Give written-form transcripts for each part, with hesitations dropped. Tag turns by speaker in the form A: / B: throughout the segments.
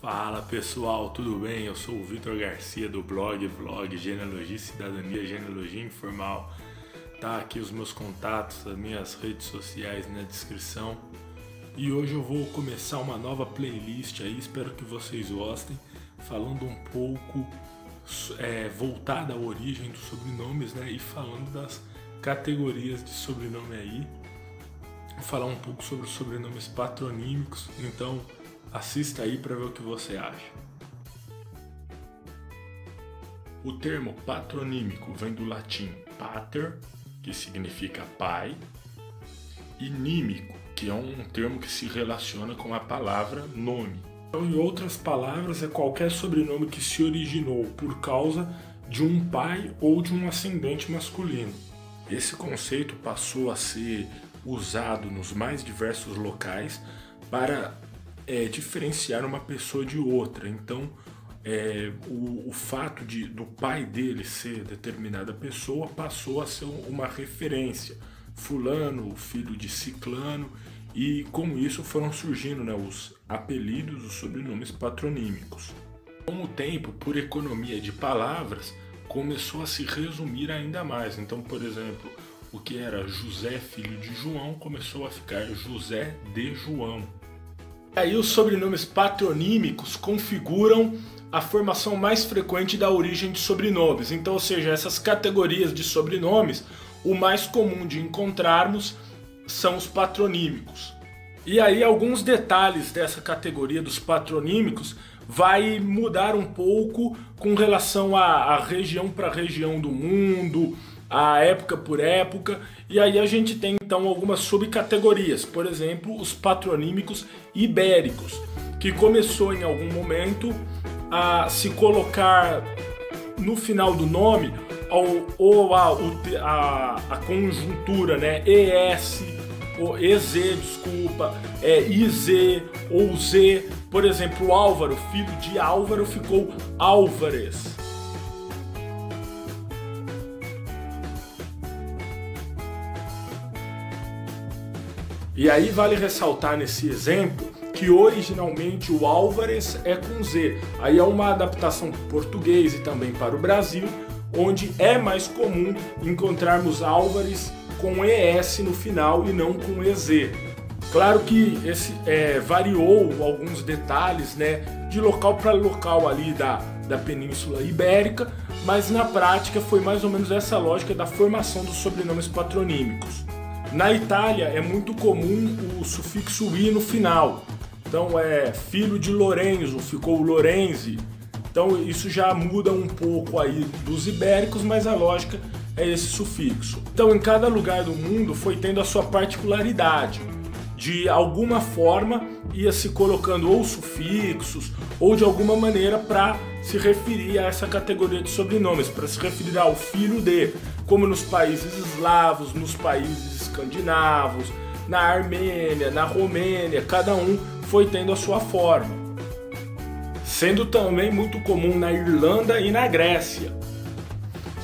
A: Fala pessoal, tudo bem? Eu sou o Vitor Garcia do blog Genealogia e Cidadania, Genealogia Informal. Tá aqui os meus contatos, as minhas redes sociais na descrição. E hoje eu vou começar uma nova playlist aí, espero que vocês gostem, falando um pouco voltada à origem dos sobrenomes, né? E falando das categorias de sobrenome aí. Vou falar um pouco sobre os sobrenomes patronímicos, então assista aí para ver o que você acha. O termo patronímico vem do latim pater, que significa pai, e nímico, que é um termo que se relaciona com a palavra nome. Então, em outras palavras, é qualquer sobrenome que se originou por causa de um pai ou de um ascendente masculino. Esse conceito passou a ser usado nos mais diversos locais para diferenciar uma pessoa de outra. Então, o fato do pai dele ser determinada pessoa passou a ser uma referência. Fulano, o filho de Ciclano, e com isso foram surgindo, né, os apelidos, os sobrenomes patronímicos. Com o tempo, por economia de palavras, começou a se resumir ainda mais. Então, por exemplo, o que era José, filho de João, começou a ficar José de João. Aí os sobrenomes patronímicos configuram a formação mais frequente da origem de sobrenomes. Então, ou seja, essas categorias de sobrenomes, o mais comum de encontrarmos são os patronímicos. E aí alguns detalhes dessa categoria dos patronímicos vai mudar um pouco com relação à região para região do mundo, a época por época, e aí a gente tem então algumas subcategorias, por exemplo, os patronímicos ibéricos, que começou em algum momento a se colocar no final do nome a conjuntura, né, ES, ou EZ, desculpa, IZ ou Z. Por exemplo, Álvaro, filho de Álvaro, ficou Álvares. E aí vale ressaltar nesse exemplo que originalmente o Álvares é com Z. Aí é uma adaptação para o português e também para o Brasil, onde é mais comum encontrarmos Álvares com ES no final e não com EZ. Claro que esse variou alguns detalhes, né, de local para local ali da Península Ibérica, mas na prática foi mais ou menos essa lógica da formação dos sobrenomes patronímicos. Na Itália é muito comum o sufixo "i" no final. Então filho de Lorenzo, ficou Lorenzi. Então isso já muda um pouco aí dos ibéricos, mas a lógica é esse sufixo. Então em cada lugar do mundo foi tendo a sua particularidade. De alguma forma ia se colocando ou sufixos ou de alguma maneira para se referir a essa categoria de sobrenomes, para se referir ao filho de, como nos países eslavos, nos países escandinavos, na Armênia, na Romênia, cada um foi tendo a sua forma. Sendo também muito comum na Irlanda e na Grécia.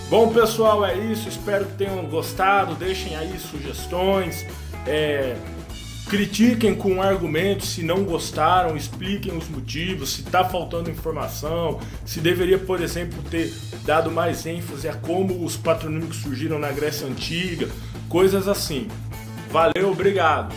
A: Bom pessoal, é isso, espero que tenham gostado, deixem aí sugestões, critiquem com argumentos se não gostaram, expliquem os motivos, se está faltando informação, se deveria, por exemplo, ter dado mais ênfase a como os patronímicos surgiram na Grécia Antiga, coisas assim. Valeu, obrigado!